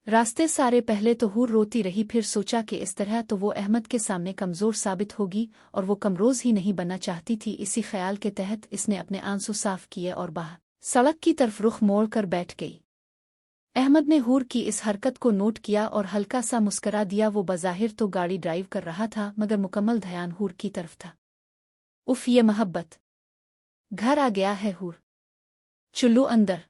रास्ते सारे पहले तो हूर रोती रही, फिर सोचा कि इस तरह तो वो अहमद के सामने कमज़ोर साबित होगी और वो कमरोज़ ही नहीं बनना चाहती थी। इसी ख्याल के तहत इसने अपने आंसू साफ किए और बाहर सड़क की तरफ रुख मोड़ कर बैठ गई। अहमद ने हूर की इस हरकत को नोट किया और हल्का सा मुस्करा दिया। वो बज़ाहिर तो गाड़ी ड्राइव कर रहा था मगर मुकम्मल ध्यान हूर की तरफ था। उफ, ये मोहब्बत! घर आ गया है हूर, चुल्लू अंदर।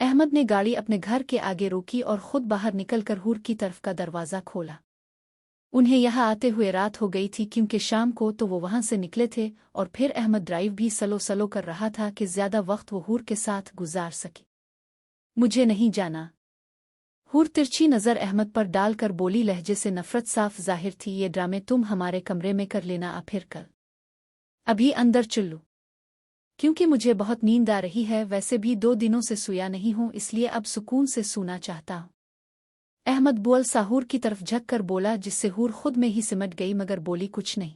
अहमद ने गाड़ी अपने घर के आगे रोकी और खुद बाहर निकलकर हूर की तरफ का दरवाज़ा खोला। उन्हें यहाँ आते हुए रात हो गई थी क्योंकि शाम को तो वो वहाँ से निकले थे और फिर अहमद ड्राइव भी सलो सलो कर रहा था कि ज़्यादा वक्त वो हूर के साथ गुजार सके। मुझे नहीं जाना। हूर तिरछी नज़र अहमद पर डालकर बोली, लहजे से नफ़रत साफ ज़ाहिर थी। ये ड्रामे तुम हमारे कमरे में कर लेना, आ फिर कल अभी अंदर चुल्लू, क्योंकि मुझे बहुत नींद आ रही है। वैसे भी 2 दिनों से सोया नहीं हूँ, इसलिए अब सुकून से सोना चाहता हूँ। अहमद बुअल सा हूर की तरफ झक कर बोला, जिससे हूर खुद में ही सिमट गई मगर बोली कुछ नहीं।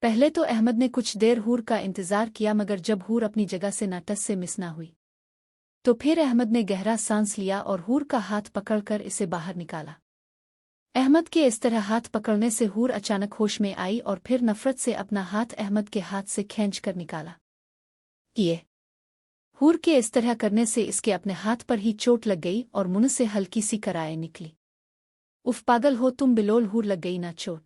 पहले तो अहमद ने कुछ देर हूर का इंतज़ार किया मगर जब हूर अपनी जगह से नाटस से मिस ना हुई तो फिर अहमद ने गहरा सांस लिया और हूर का हाथ पकड़कर इसे बाहर निकाला। अहमद के इस तरह हाथ पकड़ने से हूर अचानक होश में आई और फिर नफ़रत से अपना हाथ अहमद के हाथ से खींच कर निकाला। ये हूर के इस तरह करने से इसके अपने हाथ पर ही चोट लग गई और मुंह से हल्की सी कराए निकली। उफ, पागल हो तुम बिलोल, हूर लग गई ना चोट।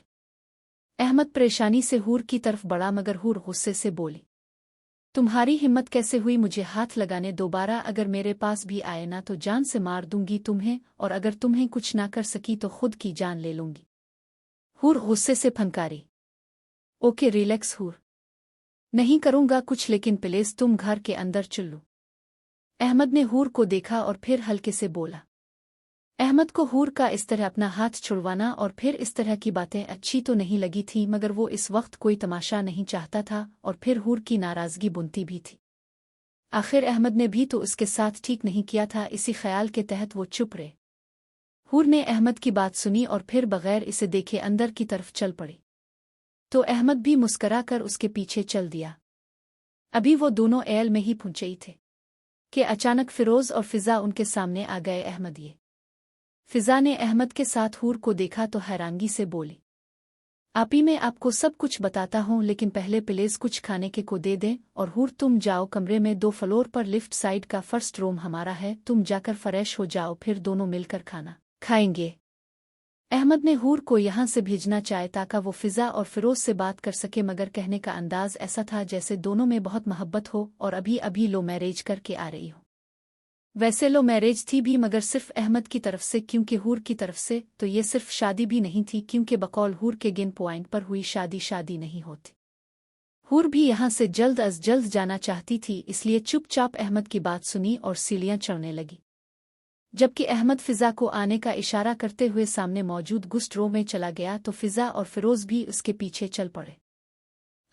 अहमद परेशानी से हूर की तरफ बढ़ा मगर हूर गुस्से से बोली, तुम्हारी हिम्मत कैसे हुई मुझे हाथ लगाने? दोबारा अगर मेरे पास भी आए ना तो जान से मार दूंगी तुम्हें, और अगर तुम्हें कुछ ना कर सकी तो खुद की जान ले लूंगी। हूर गुस्से से फनकारी। ओके रिलैक्स हूर, नहीं करूंगा कुछ, लेकिन प्लीज तुम घर के अंदर चलो। अहमद ने हूर को देखा और फिर हल्के से बोला। अहमद को हूर का इस तरह अपना हाथ छुड़वाना और फिर इस तरह की बातें अच्छी तो नहीं लगी थी मगर वो इस वक्त कोई तमाशा नहीं चाहता था और फिर हूर की नाराज़गी बुनती भी थी। आखिर अहमद ने भी तो उसके साथ ठीक नहीं किया था। इसी ख्याल के तहत वो चुप रहे। हूर ने अहमद की बात सुनी और फिर बगैर इसे देखे अंदर की तरफ चल पड़ी तो अहमद भी मुस्करा कर उसके पीछे चल दिया। अभी वो दोनों एल में ही पहुंचे ही थे कि अचानक फिरोज और फिजा उनके सामने आ गए। अहमद ये फिजा ने अहमद के साथ हूर को देखा तो हैरानगी से बोली, आपी मैं आपको सब कुछ बताता हूँ लेकिन पहले प्लीज कुछ खाने के को दे दें। और हूर तुम जाओ कमरे में, 2 फ्लोर पर लिफ्ट साइड का फर्स्ट रूम हमारा है, तुम जाकर फ्रेश हो जाओ, फिर दोनों मिलकर खाना खाएंगे। अहमद ने हूर को यहाँ से भेजना चाहे ताकि वो फिजा और फिरोज से बात कर सके मगर कहने का अंदाज ऐसा था जैसे दोनों में बहुत मोहब्बत हो और अभी अभी लो मैरिज करके आ रही हो। वैसे लो मैरिज थी भी मगर सिर्फ अहमद की तरफ से, क्योंकि हूर की तरफ से तो ये सिर्फ शादी भी नहीं थी क्योंकि बकौल हूर के गिन पॉइंट पर हुई शादी नहीं होती। हूर भी यहाँ से जल्द अज जल्द जाना चाहती थी, इसलिए चुपचाप अहमद की बात सुनी और सीढ़ियाँ चढ़ने लगी। जबकि अहमद फिजा को आने का इशारा करते हुए सामने मौजूद गुस्ट रो में चला गया तो फिजा और फिरोज भी उसके पीछे चल पड़े।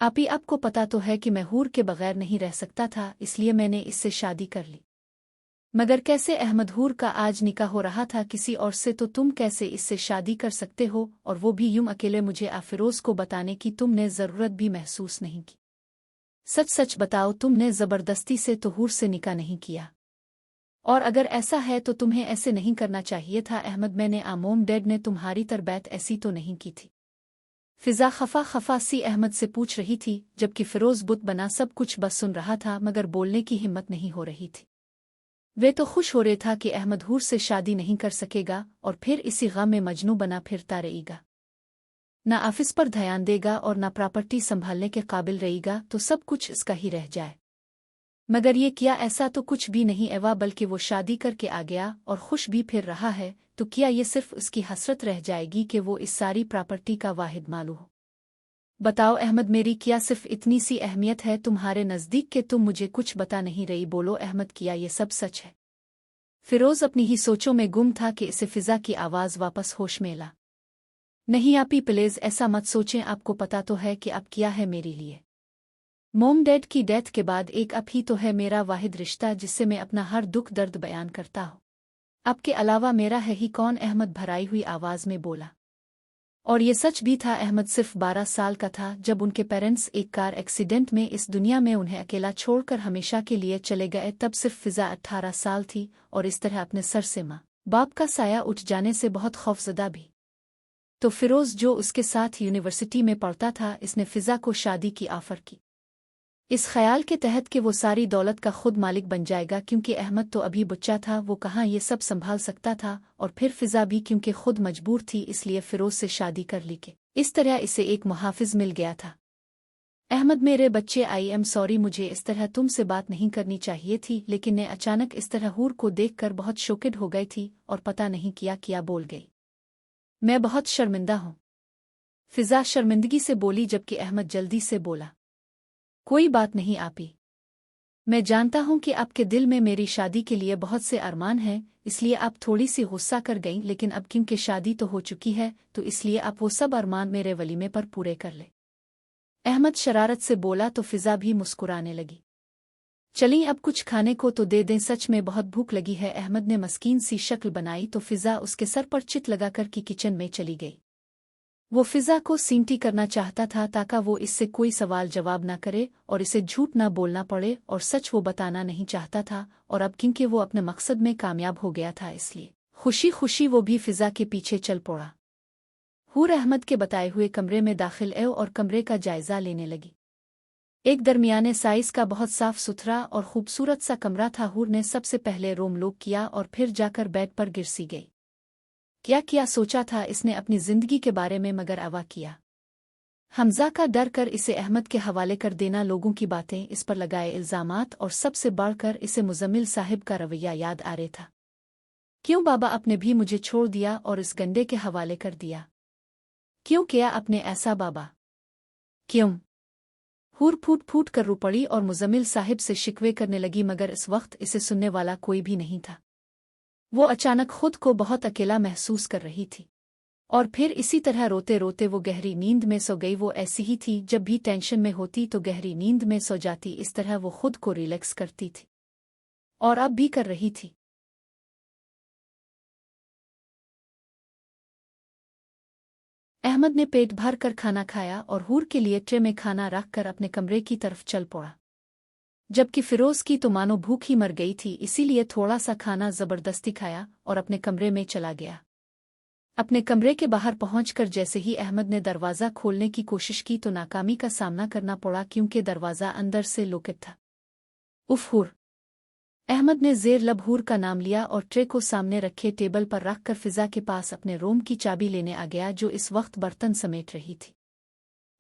आपी आपको पता तो है कि मैं हूर के बगैर नहीं रह सकता था, इसलिए मैंने इससे शादी कर ली। मगर कैसे अहमद, हूर का आज निकाह हो रहा था किसी और से, तो तुम कैसे इससे शादी कर सकते हो, और वो भी यूं अकेले? मुझे फिरोज को बताने की तुमने ज़रूरत भी महसूस नहीं की। सच सच बताओ, तुमने ज़बरदस्ती से तो हूर से निकाह नहीं किया, और अगर ऐसा है तो तुम्हें ऐसे नहीं करना चाहिए था। अहमद, मैंने मोम डैड ने तुम्हारी तरबियत ऐसी तो नहीं की थी। फिजा खफा खफा सी अहमद से पूछ रही थी जबकि फिरोज बुत बना सब कुछ बस सुन रहा था मगर बोलने की हिम्मत नहीं हो रही थी। वे तो खुश हो रहे था कि अहमद हूर से शादी नहीं कर सकेगा और फिर इसी गम में मजनू बना फिरता रहेगा, ना ऑफिस पर ध्यान देगा और ना प्रॉपर्टी संभालने के काबिल रहेगा, तो सब कुछ इसका ही रह जाए। मगर ये क्या, ऐसा तो कुछ भी नहीं एवा, बल्कि वो शादी करके आ गया और खुश भी फिर रहा है, तो क्या ये सिर्फ उसकी हसरत रह जाएगी कि वो इस सारी प्रॉपर्टी का वाहिद मालू हो? बताओ अहमद, मेरी क्या सिर्फ इतनी सी अहमियत है तुम्हारे नज़दीक कि तुम मुझे कुछ बता नहीं रही? बोलो अहमद, किया ये सब सच है? फिरोज अपनी ही सोचों में गुम था कि इसे फिजा की आवाज़ वापस होश में ला। नहीं आपी प्लीज ऐसा मत सोचें, आपको पता तो है कि अब क्या है मेरे लिए। मोम डैड की डेथ के बाद एक अब ही तो है मेरा वाहिद रिश्ता जिससे मैं अपना हर दुख दर्द बयान करता हूँ। आपके अलावा मेरा है ही कौन? अहमद भराई हुई आवाज़ में बोला। और ये सच भी था। अहमद सिर्फ 12 साल का था जब उनके पेरेंट्स एक कार एक्सीडेंट में इस दुनिया में उन्हें अकेला छोड़कर हमेशा के लिए चले गए। तब सिर्फ फिजा 18 साल थी और इस तरह अपने सर से माँ बाप का साया उठ जाने से बहुत खौफजदा भी। तो फिरोज जो उसके साथ यूनिवर्सिटी में पढ़ता था, इसने फिजा को शादी की ऑफर की, इस ख्याल के तहत कि वो सारी दौलत का खुद मालिक बन जाएगा, क्योंकि अहमद तो अभी बच्चा था, वो कहाँ ये सब संभाल सकता था, और फिर फिजा भी क्योंकि खुद मजबूर थी, इसलिए फिरोज से शादी कर ली कि इस तरह इसे एक मुहाफिज मिल गया था। अहमद मेरे बच्चे, आई एम सॉरी, मुझे इस तरह तुमसे बात नहीं करनी चाहिए थी, लेकिन ने अचानक इस तरह हूर को देखकर बहुत शॉकेड हो गई थी और पता नहीं क्या बोल गई। मैं बहुत शर्मिंदा हूँ, फिजा शर्मिंदगी से बोली, जबकि अहमद जल्दी से बोला, कोई बात नहीं आपी, मैं जानता हूं कि आपके दिल में मेरी शादी के लिए बहुत से अरमान हैं, इसलिए आप थोड़ी सी गुस्सा कर गईं, लेकिन अब क्योंकि शादी तो हो चुकी है, तो इसलिए आप वो सब अरमान मेरे वलीमे पर पूरे कर ले। अहमद शरारत से बोला तो फिजा भी मुस्कुराने लगी। चलिए अब कुछ खाने को तो दे दें, सच में बहुत भूख लगी है। अहमद ने मस्कीन सी शक्ल बनाई तो फिजा उसके सर पर चित लगाकर की किचन में चली गई। वो फिजा को सींटी करना चाहता था ताकि वो इससे कोई सवाल जवाब ना करे और इसे झूठ ना बोलना पड़े, और सच वो बताना नहीं चाहता था, और अब क्योंकि वो अपने मकसद में कामयाब हो गया था, इसलिए खुशी खुशी वो भी फिजा के पीछे चल पड़ा। हूर अहमद के बताए हुए कमरे में दाखिल आई और कमरे का जायजा लेने लगी। एक दरमियाने साइज का बहुत साफ सुथरा और खूबसूरत सा कमरा था। हूर ने सबसे पहले रूम लॉक किया और फिर जाकर बेड पर गिर सी गई। क्या सोचा था इसने अपनी जिंदगी के बारे में, मगर अवा किया। हमजा का डर कर इसे अहमद के हवाले कर देना, लोगों की बातें, इस पर लगाए इल्जामात, और सबसे बढ़कर इसे मुजम्मिल साहिब का रवैया याद आ रहा था। क्यों बाबा आपने भी मुझे छोड़ दिया और इस गंडे के हवाले कर दिया? क्यों किया आपने ऐसा बाबा, क्यों? हूर फूट फूट कर रो पड़ी और मुजम्मिल साहिब से शिकवे करने लगी, मगर इस वक्त इसे सुनने वाला कोई भी नहीं था। वो अचानक खुद को बहुत अकेला महसूस कर रही थी, और फिर इसी तरह रोते रोते वो गहरी नींद में सो गई। वो ऐसी ही थी, जब भी टेंशन में होती तो गहरी नींद में सो जाती, इस तरह वो खुद को रिलैक्स करती थी, और अब भी कर रही थी। अहमद ने पेट भर कर खाना खाया और हूर के लिए ट्रे में खाना रख कर अपने कमरे की तरफ चल पड़ा, जबकि फिरोज की तो मानो भूख ही मर गई थी, इसीलिए थोड़ा सा खाना जबरदस्ती खाया और अपने कमरे में चला गया। अपने कमरे के बाहर पहुंचकर जैसे ही अहमद ने दरवाज़ा खोलने की कोशिश की तो नाकामी का सामना करना पड़ा, क्योंकि दरवाज़ा अंदर से लॉक था। उफ हूर! अहमद ने ज़ेर लब हूर का नाम लिया और ट्रे को सामने रखे टेबल पर रखकर फिजा के पास अपने रूम की चाबी लेने आ गया, जो इस वक्त बर्तन समेट रही थी।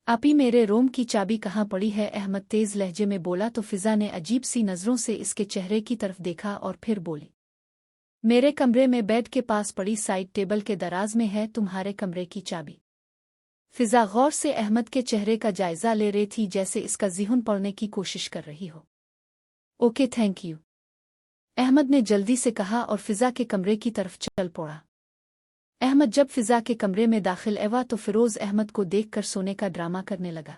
आपी मेरे रूम की चाबी कहाँ पड़ी है? अहमद तेज लहजे में बोला तो फिजा ने अजीब सी नज़रों से इसके चेहरे की तरफ देखा और फिर बोली, मेरे कमरे में बेड के पास पड़ी साइड टेबल के दराज में है तुम्हारे कमरे की चाबी। फिजा गौर से अहमद के चेहरे का जायजा ले रही थी, जैसे इसका ज़िहन पढ़ने की कोशिश कर रही हो। ओके थैंक यू, अहमद ने जल्दी से कहा और फिजा के कमरे की तरफ चल पड़ा। अहमद जब फिजा के कमरे में दाखिल हुआ तो फिरोज अहमद को देखकर सोने का ड्रामा करने लगा,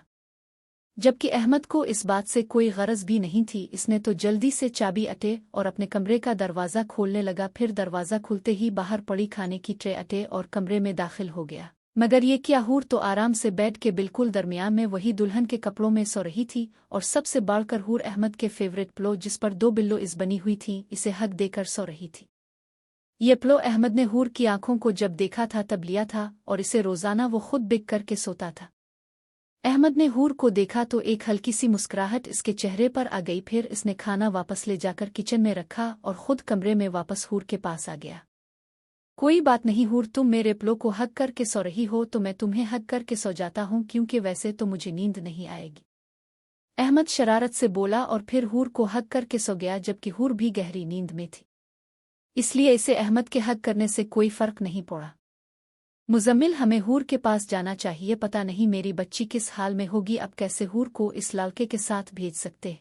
जबकि अहमद को इस बात से कोई गरज भी नहीं थी। इसने तो जल्दी से चाबी अटे और अपने कमरे का दरवाज़ा खोलने लगा। फिर दरवाज़ा खुलते ही बाहर पड़ी खाने की ट्रे अटे और कमरे में दाखिल हो गया। मगर ये क्या, हूर तो आराम से बेड के बिल्कुल दरमियान में वही दुल्हन के कपड़ों में सो रही थी, और सबसे बढ़कर हूर अहमद के फेवरेट पिलो, जिस पर 2 बिल्लो इस बनी हुई थी, इसे हक देकर सो रही थी। ये पिलो अहमद ने हूर की आंखों को जब देखा था तब लिया था, और इसे रोज़ाना वो खुद बिक करके सोता था। अहमद ने हूर को देखा तो एक हल्की सी मुस्कुराहट इसके चेहरे पर आ गई। फिर इसने खाना वापस ले जाकर किचन में रखा और खुद कमरे में वापस हूर के पास आ गया। कोई बात नहीं हूर, तुम मेरे पिलो को हक करके सो रही हो तो मैं तुम्हें हक करके सो जाता हूँ, क्योंकि वैसे तो मुझे नींद नहीं आएगी। अहमद शरारत से बोला और फिर हूर को हक करके सो गया, जबकि हूर भी गहरी नींद में थी, इसलिए इसे अहमद के हक करने से कोई फर्क नहीं पड़ा। मुजम्मिल, हमें हूर के पास जाना चाहिए, पता नहीं मेरी बच्ची किस हाल में होगी। अब कैसे हूर को इस लड़के के साथ भेज सकते?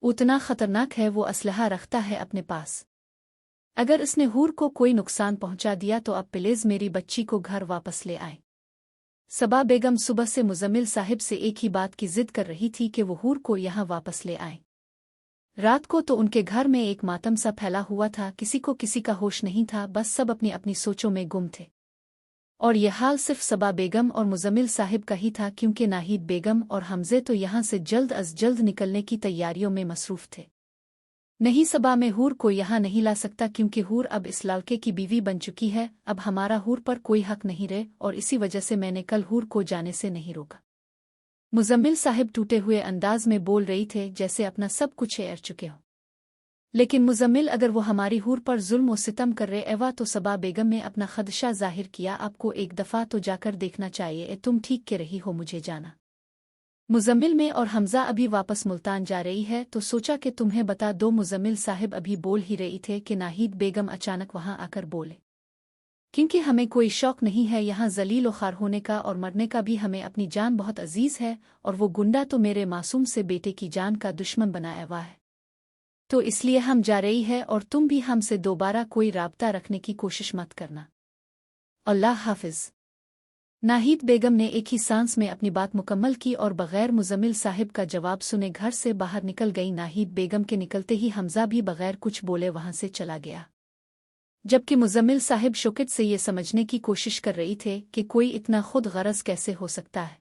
उतना खतरनाक है, वो असलहा रखता है अपने पास। अगर इसने हूर को कोई नुकसान पहुंचा दिया तो अब प्लीज मेरी बच्ची को घर वापस ले आए। सबा बेगम सुबह से मुजम्मिल साहिब से एक ही बात की जिद कर रही थी कि वो हूर को यहाँ वापस ले आए। रात को तो उनके घर में एक मातम सा फैला हुआ था, किसी को किसी का होश नहीं था, बस सब अपनी अपनी सोचों में गुम थे। और यह हाल सिर्फ सबा बेगम और मुजम्मिल साहिब का ही था, क्योंकि नाहिद बेगम और हमजे तो यहाँ से जल्द अज जल्द निकलने की तैयारियों में मसरूफ थे। नहीं, सबा में हूर को यहाँ नहीं ला सकता, क्योंकि हूर अब इस लड़के की बीवी बन चुकी है। अब हमारा हूर पर कोई हक नहीं रहे, और इसी वजह से मैंने कल हूर को जाने से नहीं रोका। मुजम्मिल साहिब टूटे हुए अंदाज में बोल रही थे, जैसे अपना सब कुछ एर चुके हो। लेकिन मुजम्मिल, अगर वो हमारी हूर पर जुल्म और सितम कर रहे एवा तो सबा बेगम ने अपना खदशा जाहिर किया। आपको एक दफ़ा तो जाकर देखना चाहिए, तुम ठीक के रही हो, मुझे जाना। मुजम्मिल में और हमजा अभी वापस मुल्तान जा रही है, तो सोचा कि तुम्हें बता दो। मुजम्मिल साहिब अभी बोल ही रही थे कि नाहिद बेगम अचानक वहां आकर बोले, क्योंकि हमें कोई शौक नहीं है यहाँ जलील और खार होने का, और मरने का भी। हमें अपनी जान बहुत अजीज है, और वो गुंडा तो मेरे मासूम से बेटे की जान का दुश्मन बनाया हुआ है। तो इसलिए हम जा रही है, और तुम भी हमसे दोबारा कोई राब्ता रखने की कोशिश मत करना। अल्लाह हाफिज। नाहिद बेगम ने एक ही सांस में अपनी बात मुकम्मल की और बगैर मुजम्मिल साहिब का जवाब सुने घर से बाहर निकल गई। नाहिद बेगम के निकलते ही हमजा भी बगैर कुछ बोले वहां से चला गया, जबकि मुजम्मिल साहिब शोकत से ये समझने की कोशिश कर रही थे कि कोई इतना खुद गरज कैसे हो सकता है।